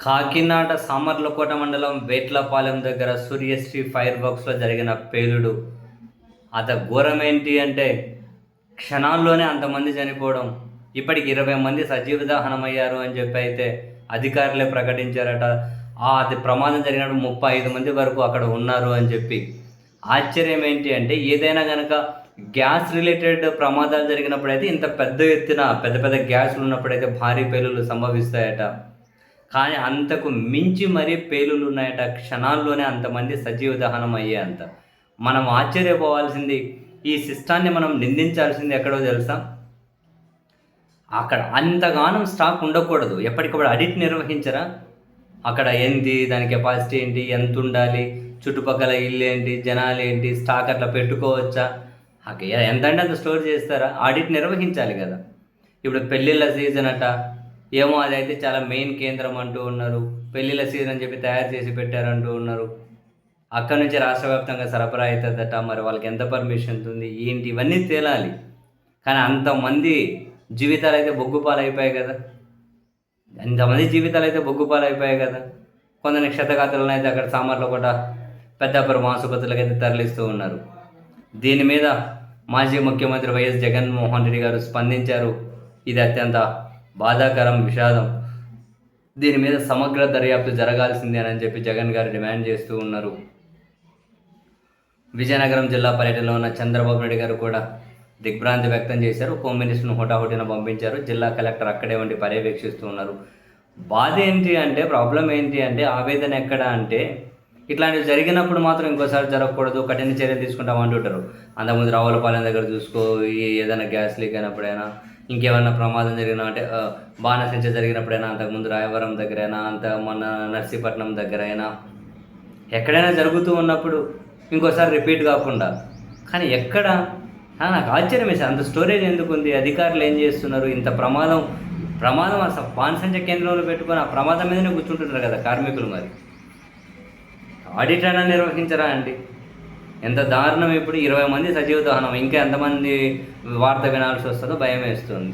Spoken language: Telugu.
కాకినాడ సామర్లకోట మండలం వేట్లపాలెం దగ్గర సూర్యశ్రీ ఫైర్ వర్క్స్లో జరిగిన పేలుడు ఘోరమేంటి అంటే క్షణాల్లోనే అంతమంది చనిపోవడం, ఇప్పటికి 20 మంది సజీవ దహనమయ్యారు అని చెప్పి అయితే అధికారులే ప్రకటించారట. అది ప్రమాదం జరిగినప్పుడు 35 మంది వరకు అక్కడ ఉన్నారు అని చెప్పి. ఆశ్చర్యం ఏంటి అంటే ఏదైనా కనుక గ్యాస్ రిలేటెడ్ ప్రమాదాలు జరిగినప్పుడైతే ఇంత పెద్ద ఎత్తున పెద్ద గ్యాస్లు ఉన్నప్పుడైతే భారీ పేలుళ్ళు సంభవిస్తాయట. కానీ అంతకు మించి మరీ పేలుళ్ళు ఉన్నాయట. క్షణాల్లోనే అంతమంది సజీవ దహనం అయ్యేంత. మనం ఆశ్చర్యపోవాల్సింది, ఈ సిస్టాన్ని మనం నిందించాల్సింది ఎక్కడో తెలుసా? అక్కడ అంతగానం స్టాక్ ఉండకూడదు. ఎప్పటికప్పుడు ఆడిట్ నిర్వహించరా? అక్కడ ఏంటి, దాని కెపాసిటీ ఏంటి, ఎంత ఉండాలి, చుట్టుపక్కల ఇల్లు ఏంటి, జనాలు ఏంటి, స్టాక్ అట్లా పెట్టుకోవచ్చా, ఎంత అంటే అంత స్టోర్ చేస్తారా? ఆడిట్ నిర్వహించాలి కదా. ఇప్పుడు పెళ్ళిళ్ళ సీజన్ అట, ఏమో అదైతే చాలా మెయిన్ కేంద్రం అంటూ ఉన్నారు. పెళ్ళిళ్ళ సీజన్ అని చెప్పి తయారు చేసి పెట్టారంటూ ఉన్నారు. అక్కడ నుంచి రాష్ట్ర వ్యాప్తంగా సరఫరా అవుతుందట. మరి వాళ్ళకి ఎంత పర్మిషన్ ఉంది ఏంటి, ఇవన్నీ తేలాలి. కానీ అంతమంది జీవితాలు అయితే బొగ్గుపాలైపోయాయి కదా. అంతమంది జీవితాలు అయితే బొగ్గుపాలైపోయాయి కదా. కొందరి క్షతగాత్రులను అయితే అక్కడ సామర్లకోట పెద్దాపురం ఆసుపత్రులకు అయితే తరలిస్తూ ఉన్నారు. దీని మీద మాజీ ముఖ్యమంత్రి వైఎస్ జగన్మోహన్ రెడ్డి గారు స్పందించారు. ఇది అత్యంత బాధాకరం, విషాదం. దీని మీద సమగ్ర దర్యాప్తు జరగాల్సిందే అని చెప్పి జగన్ గారు డిమాండ్ చేస్తూ ఉన్నారు. విజయనగరం జిల్లా పర్యటనలో ఉన్న చంద్రబాబు నాయుడు గారు కూడా దిగ్భ్రాంతి వ్యక్తం చేశారు. హోమ్ మినిస్టర్ను హుటాహుటిన పంపించారు. జిల్లా కలెక్టర్ అక్కడే ఉండి పర్యవేక్షిస్తూ ఉన్నారు. బాధ ఏంటి అంటే, ప్రాబ్లం ఏంటి అంటే, ఆవేదన ఎక్కడ అంటే, ఇట్లాంటివి జరిగినప్పుడు మాత్రం ఇంకోసారి జరగకూడదు, కఠిన చర్యలు తీసుకుంటాం అంటుంటారు. అంతకుముందు రావులపాలెం దగ్గర చూసుకో, ఏదైనా గ్యాస్ లీక్ అయినప్పుడైనా, ఇంకేమైనా ప్రమాదం జరిగినా అంటే బాణసంచ జరిగినప్పుడైనా, అంతకుముందు రాయవరం దగ్గరైనా, మొన్న నర్సీపట్నం దగ్గర అయినా, ఎక్కడైనా జరుగుతూ ఉన్నప్పుడు ఇంకోసారి రిపీట్ కాకుండా. కానీ ఎక్కడ నాకు ఆశ్చర్యం వేసింది, అంత స్టోరేజ్ ఎందుకు ఉంది? అధికారులు ఏం చేస్తున్నారు? ఇంత ప్రమాదం అసలు బాణసంచ కేంద్రంలో పెట్టుకొని ఆ ప్రమాదం మీదనే కూర్చుంటున్నారు కదా కార్మికులు. మరి ఆడిట్ అయినా నిర్వహించరా అండి? ఎంత దారుణం. ఇప్పుడు 20 మంది సజీవ దహనం, ఇంకా ఎంతమంది వార్త వినాల్సి వస్తుందో భయం వేస్తుంది.